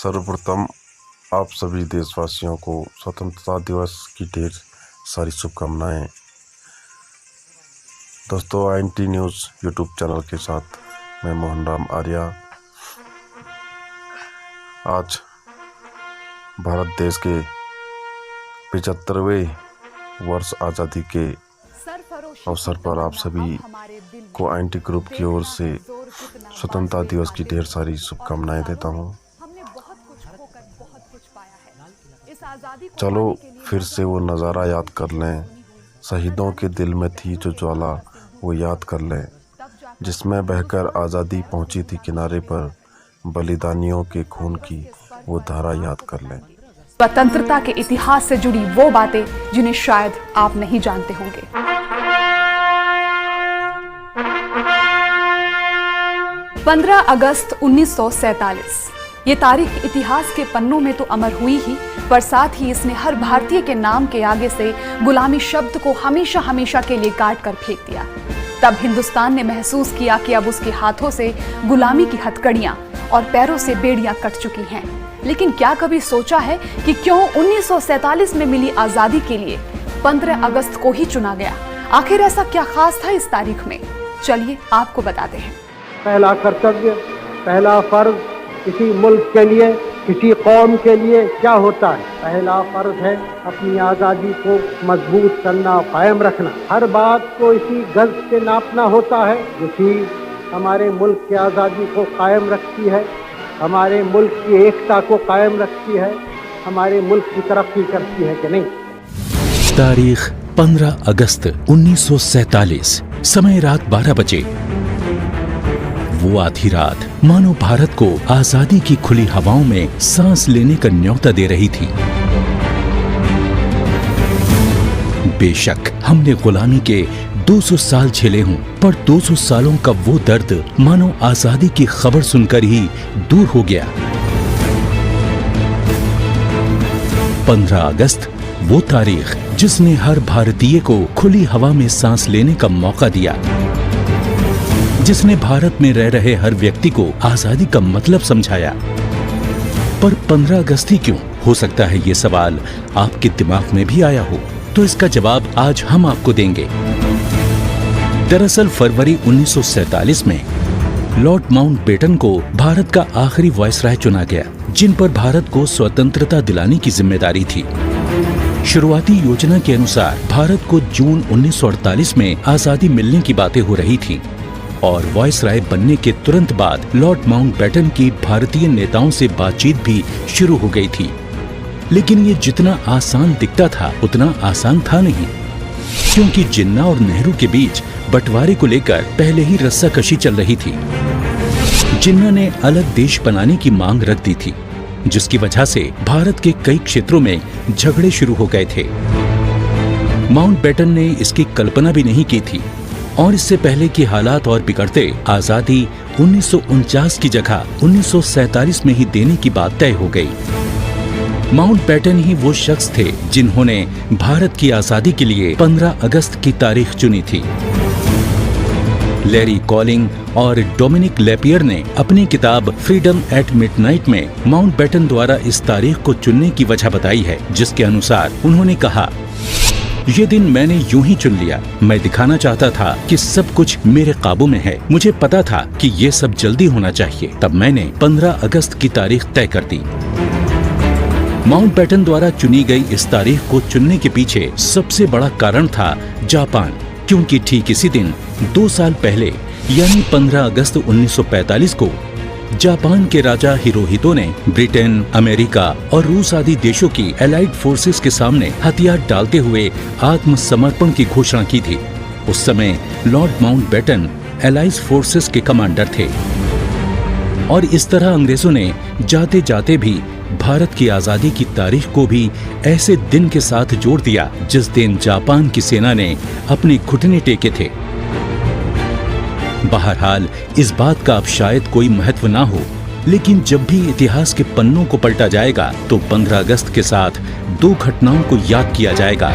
सर्वप्रथम आप सभी देशवासियों को स्वतंत्रता दिवस की ढेर सारी शुभकामनाएं। दोस्तों, INT न्यूज़ यूट्यूब चैनल के साथ मैं मोहन राम आर्या। आज भारत देश के 75वें वर्ष आज़ादी के अवसर पर आप सभी को INT ग्रुप की ओर से स्वतंत्रता दिवस की ढेर सारी शुभकामनाएं देता हूं। चलो फिर से वो नज़ारा याद कर लें, शहीदों के दिल में थी जो ज्वाला वो याद कर लें, जिसमें बहकर आज़ादी पहुंची थी किनारे पर, बलिदानियों के खून की वो धारा याद कर लें। स्वतंत्रता के इतिहास से जुड़ी वो बातें जिन्हें शायद आप नहीं जानते होंगे। 15 अगस्त 1947 ये तारीख इतिहास के पन्नों में तो अमर हुई ही, पर साथ ही इसने हर भारतीय के नाम के आगे से गुलामी शब्द को हमेशा हमेशा के लिए काट कर फेंक दिया। तब हिंदुस्तान ने महसूस किया कि अब उसके हाथों से गुलामी की हथकड़ियां और पैरों से बेड़ियां कट चुकी हैं। लेकिन क्या कभी सोचा है कि क्यों 1947 में मिली आजादी के लिए 15 अगस्त को ही चुना गया? आखिर ऐसा क्या खास था इस तारीख में? चलिए आपको बताते हैं। पहला कर्तव्य, पहला फर्ज किसी मुल्क के लिए, किसी कौम के लिए क्या होता है? पहला फर्ज है अपनी आज़ादी को मजबूत करना, कायम रखना। हर बात को इसी गज से नापना होता है जो चीज़ हमारे मुल्क की आज़ादी को कायम रखती है, हमारे मुल्क की एकता को कायम रखती है, हमारे मुल्क की तरक्की करती है कि नहीं। तारीख 15 अगस्त 1947, समय रात 12 बजे। वो आधी रात मानो भारत को आजादी की खुली हवाओं में सांस लेने का न्योता दे रही थी। बेशक हमने गुलामी के 200 साल झेले हों, पर 200 सालों का वो दर्द मानो आजादी की खबर सुनकर ही दूर हो गया। 15 अगस्त वो तारीख जिसने हर भारतीय को खुली हवा में सांस लेने का मौका दिया, जिसने भारत में रह रहे हर व्यक्ति को आजादी का मतलब समझाया। पर 15 अगस्त ही क्यों? हो सकता है ये सवाल आपके दिमाग में भी आया हो, तो इसका जवाब आज हम आपको देंगे। दरअसल फरवरी 1947 में लॉर्ड माउंटबेटन को भारत का आखिरी वायसराय चुना गया, जिन पर भारत को स्वतंत्रता दिलाने की जिम्मेदारी थी। शुरुआती योजना के अनुसार भारत को जून 1948 में आजादी मिलने की बातें हो रही थी और वायसराय बनने के तुरंत बाद लॉर्ड माउंटबेटन की भारतीय नेताओं से बातचीत भी शुरू हो गई थी। लेकिन ये जितना आसान दिखता था उतना आसान था नहीं, क्योंकि जिन्ना और नेहरू के बीच बंटवारे को लेकर पहले ही रस्साकशी चल रही थी। जिन्ना ने अलग देश बनाने की मांग रख दी थी, जिसकी वजह से भारत के कई क्षेत्रों में झगड़े शुरू हो गए थे। माउंटबेटन ने इसकी कल्पना भी नहीं की थी और इससे पहले कि हालात और बिगड़ते, आजादी 1949 की जगह 1947 में ही देने की बात तय हो गई। माउंटबेटन ही वो शख्स थे जिन्होंने भारत की आजादी के लिए 15 अगस्त की तारीख चुनी थी। लैरी कॉलिंग और डोमिनिक लेपियर ने अपनी किताब फ्रीडम एट मिडनाइट में माउंटबेटन द्वारा इस तारीख को चुनने की वजह बताई है, जिसके अनुसार उन्होंने कहा, ये दिन मैंने यूं ही चुन लिया। मैं दिखाना चाहता था कि सब कुछ मेरे काबू में है। मुझे पता था कि ये सब जल्दी होना चाहिए, तब मैंने 15 अगस्त की तारीख तय कर दी। माउंटबेटन द्वारा चुनी गई इस तारीख को चुनने के पीछे सबसे बड़ा कारण था जापान, क्योंकि ठीक इसी दिन 2 साल पहले यानी 15 अगस्त 1945 को जापान के राजा हिरोहितो ने ब्रिटेन, अमेरिका और रूस आदि देशों की एलाइड फोर्सेस के सामने हथियार डालते हुए आत्मसमर्पण की घोषणा की थी। उस समय लॉर्ड माउंटबेटन एलाइड फोर्सेस के कमांडर थे और इस तरह अंग्रेजों ने जाते जाते भी भारत की आजादी की तारीख को भी ऐसे दिन के साथ जोड़ दिया जिस दिन जापान की सेना ने अपने घुटने टेके थे। बहरहाल इस बात का अब शायद कोई महत्व ना हो, लेकिन जब भी इतिहास के पन्नों को पलटा जाएगा तो 15 अगस्त के साथ 2 घटनाओं को याद किया जाएगा।